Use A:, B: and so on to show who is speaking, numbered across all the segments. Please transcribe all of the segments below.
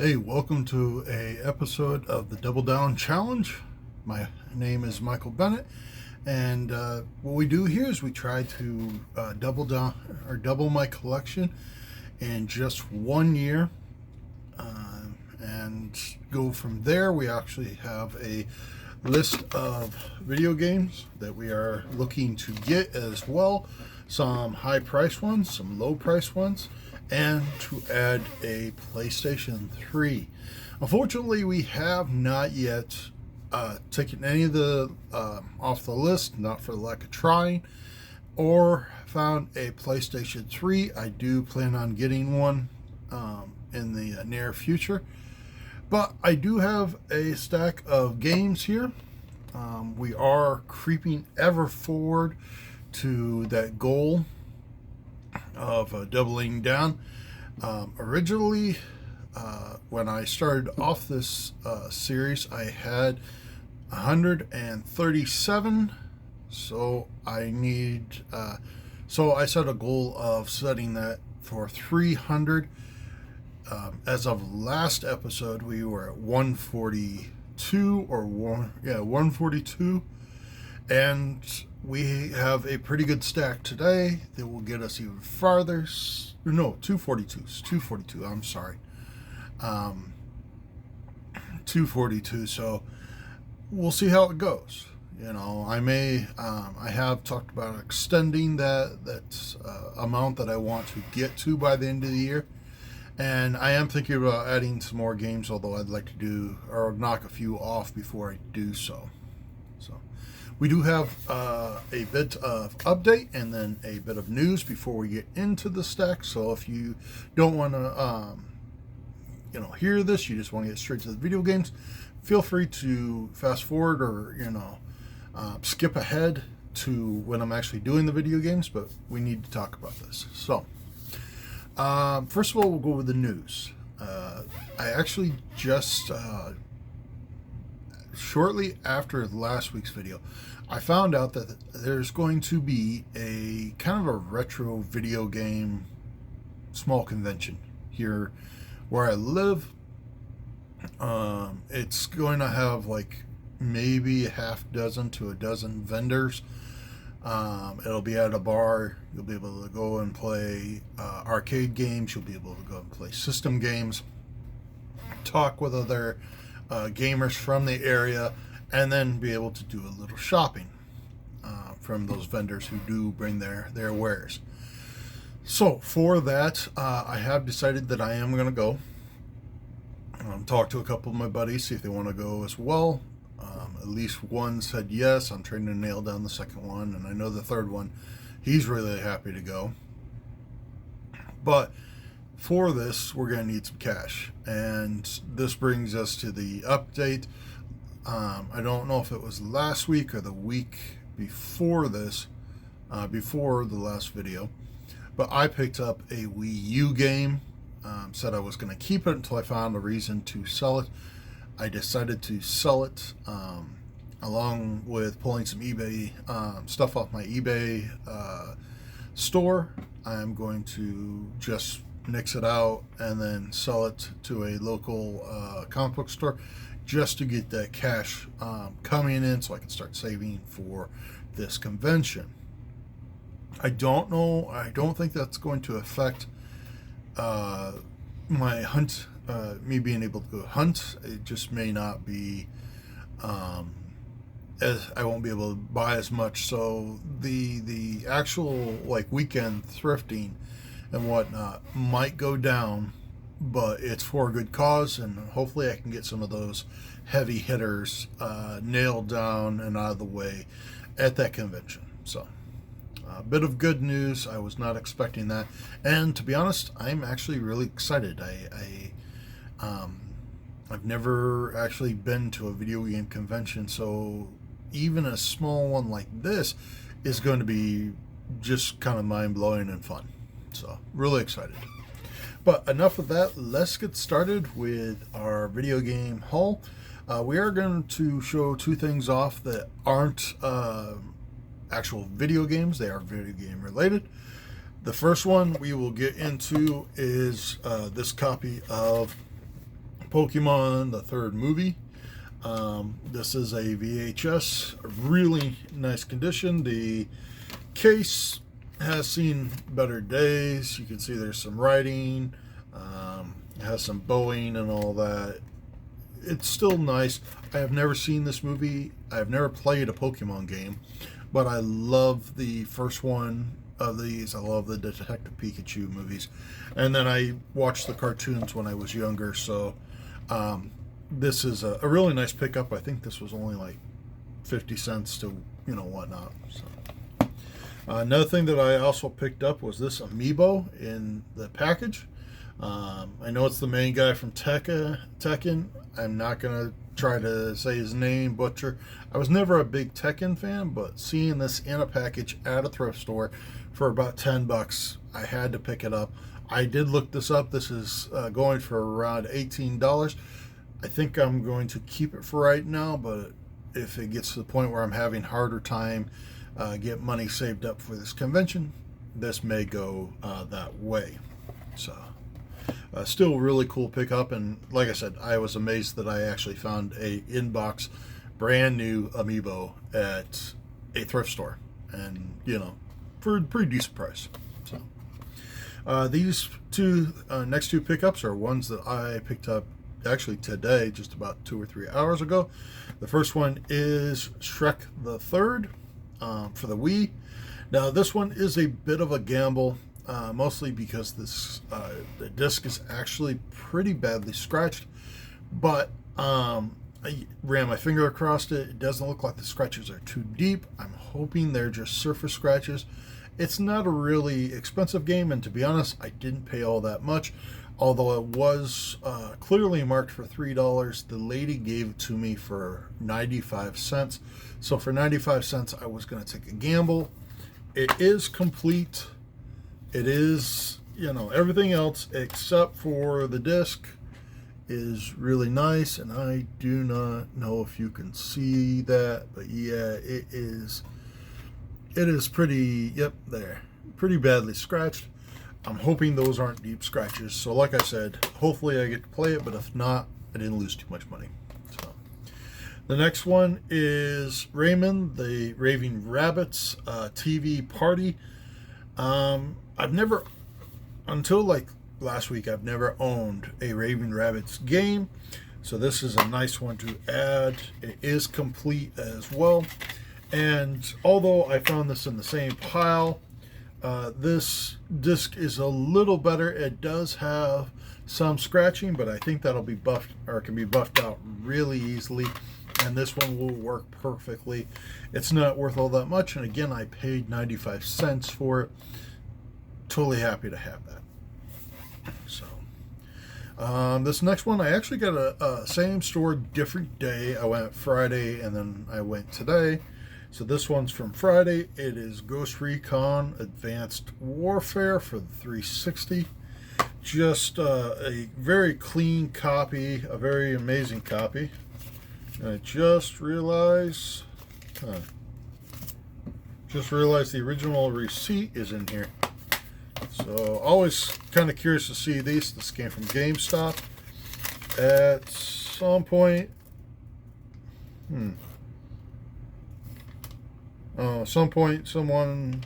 A: Hey, welcome to a episode of the Double Down Challenge. My name is Michael Bennett, and what we do here is we try to double my collection in just 1 year, and go from there. We actually have a list of video games that we are looking to get as well. Some high price ones, some low price ones, and to add a PlayStation 3. Unfortunately, we have not yet taken any of the off the list, not for the lack of trying, or found a PlayStation 3. I do plan on getting one in the near future, but I do have a stack of games here. We are creeping ever forward to that goal of doubling down. Originally, when I started off this series, I had 137. So I set a goal of setting that for 300. As of last episode, we were at 142 142, and we have a pretty good stack today that will get us even farther. No, 242. 242. I'm sorry. 242. So we'll see how it goes. I have talked about extending that amount that I want to get to by the end of the year. And I am thinking about adding some more games, although I'd like to do or knock a few off before I do so. We do have a bit of update and then a bit of news before we get into the stack. So if you don't want to, hear this, you just want to get straight to the video games, feel free to fast forward or, skip ahead to when I'm actually doing the video games, but we need to talk about this. So, first of all, we'll go with the news. I actually just, shortly after last week's video, I found out that there's going to be a kind of a retro video game small convention here where I live. It's going to have like maybe a half dozen to a dozen vendors. It'll be at a bar. You'll be able to go and play arcade games. You'll be able to go and play system games, talk with other gamers from the area, and then be able to do a little shopping from those vendors who do bring their wares. So for that, I have decided that I am going to go. Talk to a couple of my buddies, see if they want to go as well. At least one said yes. I'm trying to nail down the second one, and I know the third one, he's really happy to go. But for this, we're going to need some cash, and this brings us to the update. I don't know if it was last week or the week before this, before the last video, but I picked up a Wii U game. Said I was going to keep it until I found a reason to sell it. I decided to sell it, along with pulling some eBay stuff off my eBay store. I'm going to just nix it out and then sell it to a local comic book store just to get that cash coming in so I can start saving for this convention. I don't know. I don't think that's going to affect my hunt, me being able to go hunt. It just may not be, as I won't be able to buy as much. So the actual like weekend thrifting and whatnot might go down, but it's for a good cause, and hopefully I can get some of those heavy hitters nailed down and out of the way at that convention. So a bit of good news. I was not expecting that, and to be honest, I'm actually really excited. I've never actually been to a video game convention, so even a small one like this is going to be just kind of mind-blowing and fun. So really excited. But enough of that. Let's get started with our video game haul. We are going to show two things off that aren't actual video games. They are video game related. The first one we will get into is this copy of Pokemon, the third movie. This is a VHS, a really nice condition. The case has seen better days. You can see there's some writing, it has some bowing and all that. It's still nice. I have never seen this movie. I have never played a Pokemon game, but I love the first one of these. I love the Detective Pikachu movies, and then I watched the cartoons when I was younger. So this is a really nice pickup. I think this was only like 50 cents to whatnot. So another thing that I also picked up was this amiibo in the package. I know it's the main guy from Tekken. I'm not gonna try to say his name, butcher. I was never a big Tekken fan, but seeing this in a package at a thrift store for about $10, I had to pick it up. I did look this up. This is going for around $18. I think I'm going to keep it for right now, but if it gets to the point where I'm having harder time get money saved up for this convention, this may go that way. So still really cool pickup, and like I said, I was amazed that I actually found a inbox brand new amiibo at a thrift store, and for a pretty decent price. So these two next two pickups are ones that I picked up actually today, just about 2 or 3 hours ago. The first one is Shrek the Third for the Wii. Now this one is a bit of a gamble, mostly because the disc is actually pretty badly scratched, but I ran my finger across it. It doesn't look like the scratches are too deep. I'm hoping they're just surface scratches. It's not a really expensive game, and to be honest, I didn't pay all that much, although it was clearly marked for $3. The lady gave it to me for 95 cents. So for 95 cents, I was going to take a gamble. It is complete. It is, everything else except for the disc is really nice, and I do not know if you can see that, but yeah, it is pretty, yep, there, pretty badly scratched. I'm hoping those aren't deep scratches. So like I said, hopefully I get to play it, but if not, I didn't lose too much money. So the next one is Raymond the Raving Rabbits TV Party. I've never, until like last week, I've never owned a Raving Rabbits game. So this is a nice one to add. It is complete as well. And although I found this in the same pile, this disc is a little better. It does have some scratching, but I think that'll be buffed, or can be buffed out really easily. And this one will work perfectly. It's not worth all that much. And again, I paid 95 cents for it. Totally happy to have that. So this next one, I actually got a same store, different day. I went Friday and then I went today. So this one's from Friday. It is Ghost Recon Advanced Warfare for the 360. Just a very clean copy, a very amazing copy. And I just realized the original receipt is in here. So always kind of curious to see these. This came from GameStop. At some point, someone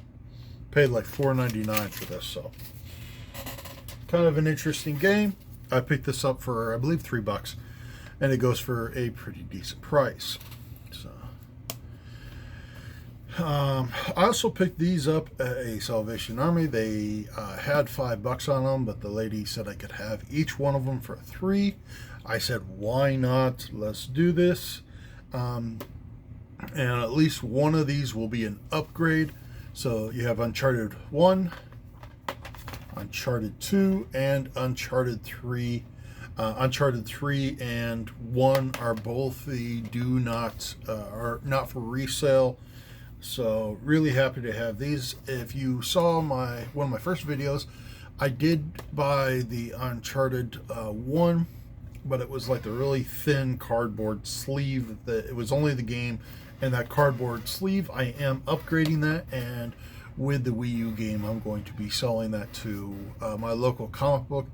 A: paid like $4.99 for this. So kind of an interesting game. I picked this up for, I believe, $3, and it goes for a pretty decent price. So I also picked these up at a Salvation Army. They had $5 on them, but the lady said I could have each one of them for $3. I said, why not? Let's do this. And at least one of these will be an upgrade. So you have Uncharted 1, Uncharted 2, and Uncharted 3. Uncharted 3 and 1 are both the are not for resale. So really happy to have these. If you saw one of my first videos, I did buy the Uncharted 1, but it was like the really thin cardboard sleeve. It was only the game and that cardboard sleeve. I am upgrading that, and with the Wii U game, I'm going to be selling that to my local comic book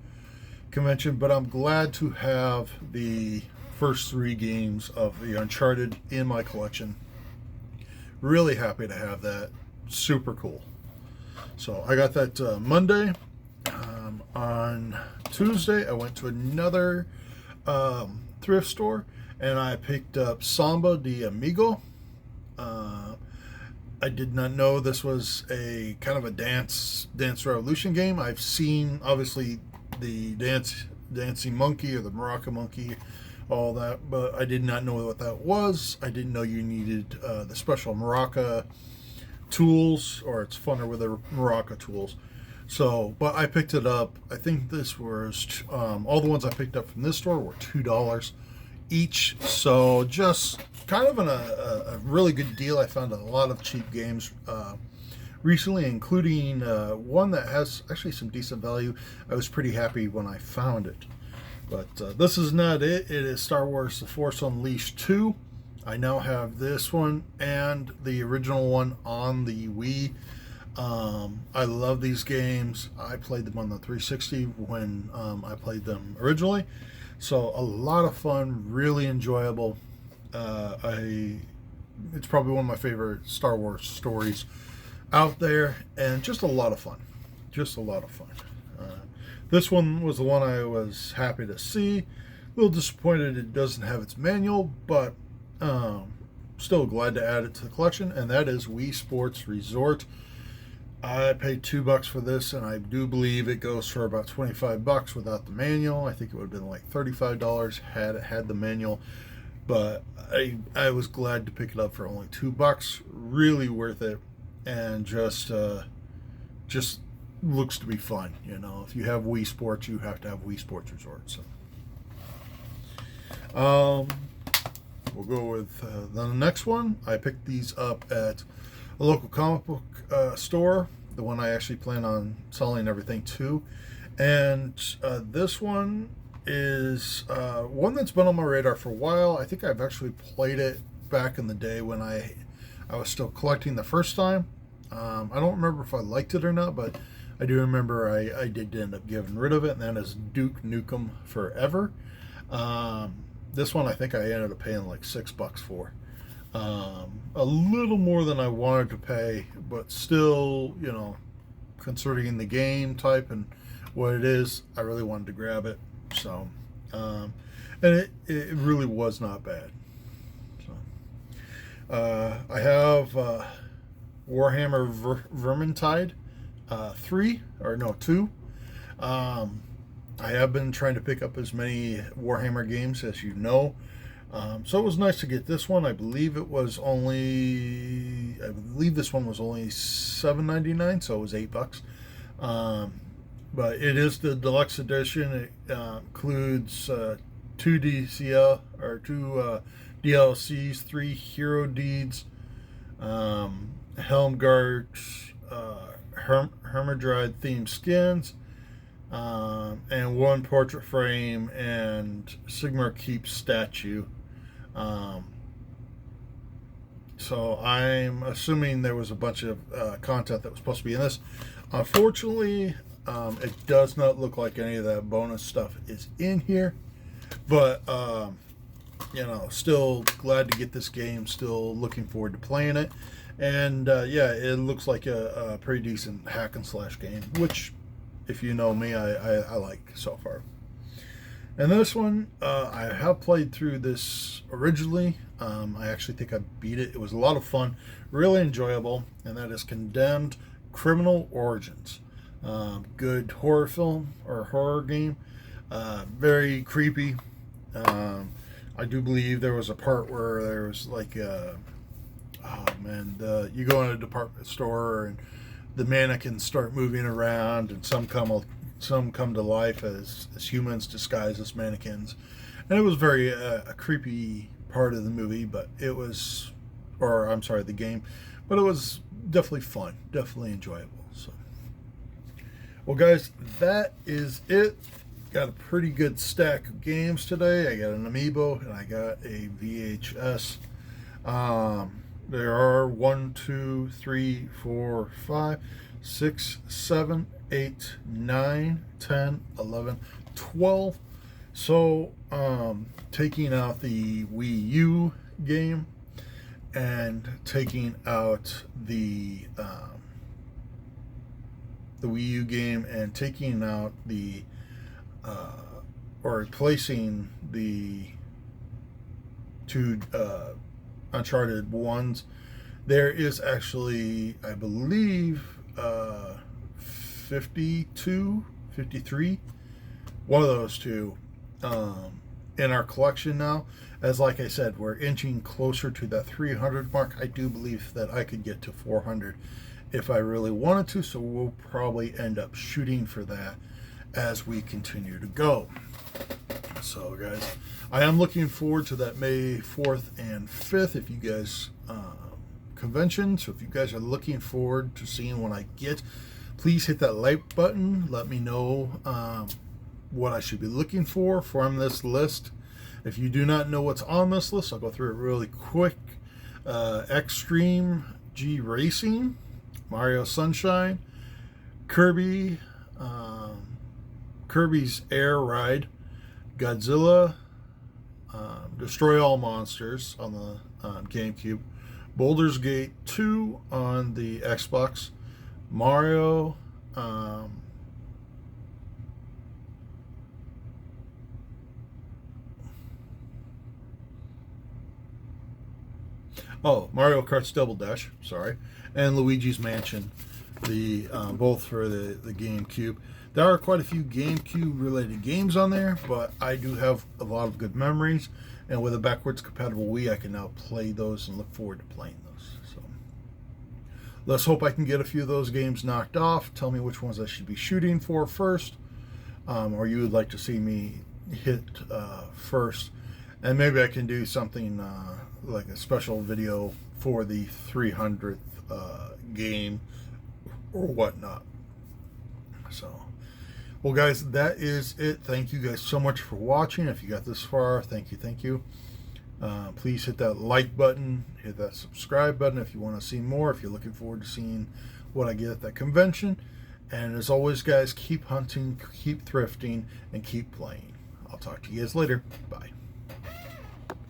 A: convention, but I'm glad to have the first 3 games of the Uncharted in my collection. Really happy to have that. Super cool. So I got that Monday. On Tuesday, I went to another thrift store and I picked up Samba de Amigo. I did not know this was a kind of a dance revolution game. I've seen obviously the dancing monkey or the maraca monkey, all that, but I did not know what that was. I didn't know you needed the special maraca tools, or it's funner with the maraca tools. So, but I picked it up. I think this was all the ones I picked up from this store were $2 each. So just kind of a really good deal. I found a lot of cheap games recently, including one that has actually some decent value. I was pretty happy when I found it. But this is not it. It is Star Wars The Force Unleashed 2. I now have this one and the original one on the Wii. I love these games. I played them on the 360 when I played them originally. So a lot of fun, really enjoyable. It's probably one of my favorite Star Wars stories out there, and just a lot of fun. Just a lot of fun. This one was the one I was happy to see. A little disappointed it doesn't have its manual, but still glad to add it to the collection, and that is Wii Sports Resort. I paid $2 for this, and I do believe it goes for about $25 without the manual. I think it would have been like $35 had it had the manual, but I was glad to pick it up for only $2. Really worth it, and just looks to be fun. You know, if you have Wii Sports, you have to have Wii Sports Resort. So, we'll go with the next one. I picked these up at a local comic book store, the one I actually plan on selling everything to. And this one is one that's been on my radar for a while. I think I've actually played it back in the day when I was still collecting the first time. I don't remember if I liked it or not, but I do remember I did end up getting rid of it, and that is Duke Nukem Forever. This one I think I ended up paying like $6 for. A little more than I wanted to pay, but still, you know, considering the game type and what it is, I really wanted to grab it. So, and it really was not bad. So, I have Warhammer Vermintide 2. I have been trying to pick up as many Warhammer games as you know. So it was nice to get this one. I believe this one was only $7.99, so it was $8. But it is the deluxe edition. It includes two DLCs, 3 hero deeds, Helmgart, Hermidride themed skins, and 1 portrait frame and Sigmar Keep statue. So I'm assuming there was a bunch of content that was supposed to be in this. Unfortunately, it does not look like any of that bonus stuff is in here, but you know, still glad to get this game, still looking forward to playing it. And yeah, it looks like a pretty decent hack and slash game, which, if you know me, I like so far. And this one, I have played through this originally. I actually think I beat it. It was a lot of fun, really enjoyable, and that is Condemned Criminal Origins. Good horror film or horror game. Very creepy. I do believe there was a part where there was like, you go in a department store and the mannequins start moving around, and some come to life as humans disguised as mannequins, and it was very a creepy part of the movie, the game, but it was definitely fun, definitely enjoyable. So, well, guys, that is it. Got a pretty good stack of games today. I got an Amiibo and I got a VHS. There are 1, 2, 3, 4, 5, 6, 7, 8, 9, 10, 11, 12. So, taking out the Wii U game and taking out the Wii U game and taking out the or replacing the two Uncharted ones, there is actually, I believe, 52, 53, one of those two in our collection now. As like I said, we're inching closer to that 300 mark. I do believe that I could get to 400 if I really wanted to, so we'll probably end up shooting for that as we continue to go. So guys, I am looking forward to that May 4th and 5th if you guys convention. So if you guys are looking forward to seeing what I get, please hit that like button. Let me know what I should be looking for from this list. If you do not know what's on this list, I'll go through it really quick. Extreme G Racing, Mario Sunshine, Kirby's Air Ride, Godzilla, Destroy All Monsters on the GameCube, Baldur's Gate 2 on the Xbox, Mario, Mario Kart's Double Dash, sorry, and Luigi's Mansion, the both for the GameCube. There are quite a few GameCube related games on there, but I do have a lot of good memories, and with a backwards compatible Wii, I can now play those and look forward to playing those. So let's hope I can get a few of those games knocked off. Tell me which ones I should be shooting for first, or you would like to see me hit first, and maybe I can do something like a special video for the 300th game or whatnot. So, well guys, that is it. Thank you guys so much for watching. If you got this far, thank you. Please hit that like button, hit that subscribe button if you want to see more, if you're looking forward to seeing what I get at that convention. And as always guys, keep hunting, keep thrifting, and keep playing. I'll talk to you guys later. Bye.